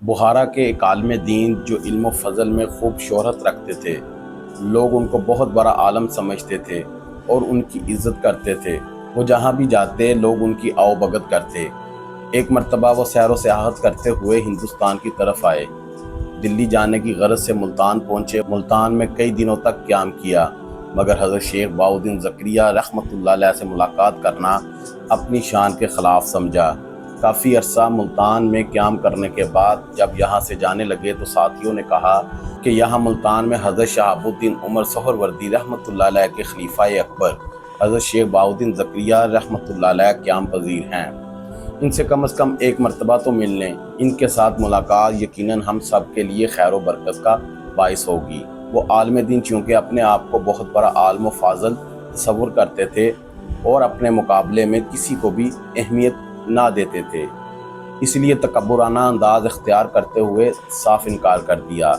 بخارا کے ایک عالم دین جو علم و فضل میں خوب شہرت رکھتے تھے، لوگ ان کو بہت بڑا عالم سمجھتے تھے اور ان کی عزت کرتے تھے۔ وہ جہاں بھی جاتے لوگ ان کی آؤ بھگت کرتے۔ ایک مرتبہ وہ سیر و سیاحت کرتے ہوئے ہندوستان کی طرف آئے۔ دلی جانے کی غرض سے ملتان پہنچے۔ ملتان میں کئی دنوں تک قیام کیا، مگر حضرت شیخ بہاؤالدین زکریہ رحمۃ اللہ علیہ سے ملاقات کرنا اپنی شان کے خلاف سمجھا۔ کافی عرصہ ملتان میں قیام کرنے کے بعد جب یہاں سے جانے لگے تو ساتھیوں نے کہا کہ یہاں ملتان میں حضرت شہاب الدین عمر سہروردی رحمۃ اللہ علیہ کے خلیفہ اکبر حضرت شیخ بہاؤالدین زکریہ رحمۃ اللہ علیہ قیام پذیر ہیں، ان سے کم از کم ایک مرتبہ تو مل لیں۔ ان کے ساتھ ملاقات یقیناً ہم سب کے لیے خیر و برکت کا باعث ہوگی۔ وہ عالم دین چونکہ اپنے آپ کو بہت بڑا عالم و فاضل تصور کرتے تھے اور اپنے مقابلے میں کسی کو بھی اہمیت نہ دیتے تھے، اس لیے تکبرانہ انداز اختیار کرتے ہوئے صاف انکار کر دیا۔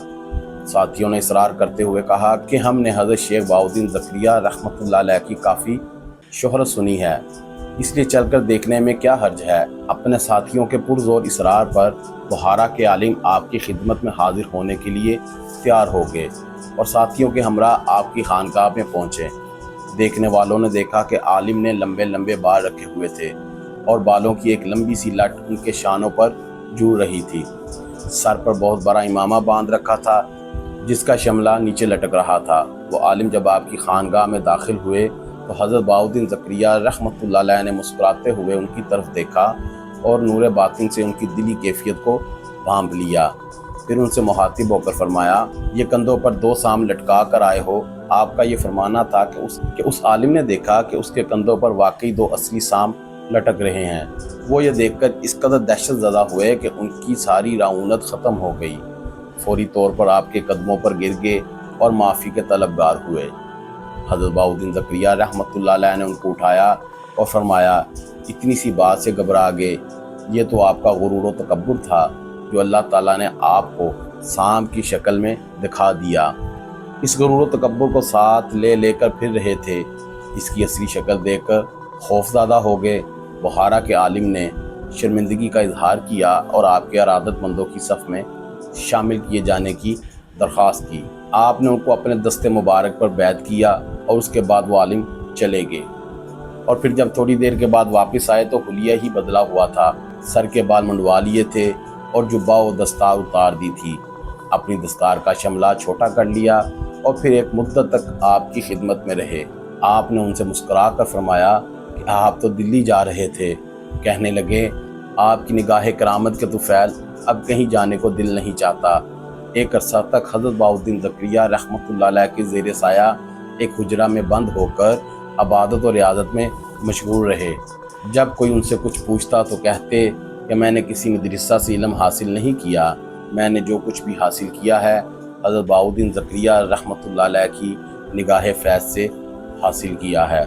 ساتھیوں نے اصرار کرتے ہوئے کہا کہ ہم نے حضرت شیخ بہاؤالدین زکریہ رحمۃ اللہ علیہ کی کافی شہرت سنی ہے، اس لیے چل کر دیکھنے میں کیا حرج ہے۔ اپنے ساتھیوں کے پرزور اصرار پر بخارا کے عالم آپ کی خدمت میں حاضر ہونے کے لیے تیار ہو گئے اور ساتھیوں کے ہمراہ آپ کی خانقاہ میں پہنچے۔ دیکھنے والوں نے دیکھا کہ عالم نے لمبے لمبے بال رکھے ہوئے تھے اور بالوں کی ایک لمبی سی لٹ ان کے شانوں پر جڑ رہی تھی۔ سر پر بہت بڑا امامہ باندھ رکھا تھا جس کا شملہ نیچے لٹک رہا تھا۔ وہ عالم جب آپ کی خانقاہ میں داخل ہوئے تو حضرت بہاؤالدین زکریہ رحمۃ اللہ علیہ نے مسکراتے ہوئے ان کی طرف دیکھا اور نور باطن سے ان کی دلی کیفیت کو بھانپ لیا۔ پھر ان سے مخاطب ہو کر فرمایا، یہ کندھوں پر 2 سام لٹکا کر آئے ہو؟ آپ کا یہ فرمانا تھا کہ اس عالم نے دیکھا کہ اس کے کندھوں پر واقعی 2 اصلی سام لٹک رہے ہیں۔ وہ یہ دیکھ کر اس قدر دہشت زدہ ہوئے کہ ان کی ساری رعونت ختم ہو گئی۔ فوری طور پر آپ کے قدموں پر گر گئے اور معافی کے طلبگار ہوئے۔ حضرت بہاؤالدین زکریہ رحمۃ اللہ علیہ نے ان کو اٹھایا اور فرمایا، اتنی سی بات سے گھبرا گئے؟ یہ تو آپ کا غرور و تکبر تھا جو اللہ تعالیٰ نے آپ کو سانپ کی شکل میں دکھا دیا۔ اس غرور و تکبر کو ساتھ لے کر پھر رہے تھے۔ اس کی اصلی شکل دیکھ کر خوف زدہ ہو گئے۔ بخارا کے عالم نے شرمندگی کا اظہار کیا اور آپ کے ارادت مندوں کی صف میں شامل کیے جانے کی درخواست کی۔ آپ نے ان کو اپنے دست مبارک پر بیعت کیا اور اس کے بعد وہ عالم چلے گئے، اور پھر جب تھوڑی دیر کے بعد واپس آئے تو حلیہ ہی بدلا ہوا تھا، سر کے بال منڈوا لیے تھے اور جبہ و دستار اتار دی تھی، اپنی دستار کا شملہ چھوٹا کر لیا اور پھر ایک مدت تک آپ کی خدمت میں رہے۔ آپ نے ان سے مسکرا کر فرمایا کہ آپ تو دلی جا رہے تھے۔ کہنے لگے، آپ کی نگاہ کرامت کے طفیل اب کہیں جانے کو دل نہیں چاہتا۔ ایک عرصہ تک حضرت بہاؤالدین زکریہ رحمۃ اللہ علیہ کے زیر سایہ ایک حجرہ میں بند ہو کر عبادت و ریاضت میں مشغول رہے۔ جب کوئی ان سے کچھ پوچھتا تو کہتے کہ میں نے کسی مدرسہ سے علم حاصل نہیں کیا، میں نے جو کچھ بھی حاصل کیا ہے حضرت بہاؤالدین زکریہ رحمۃ اللہ علیہ کی نگاہ فیض سے حاصل کیا ہے۔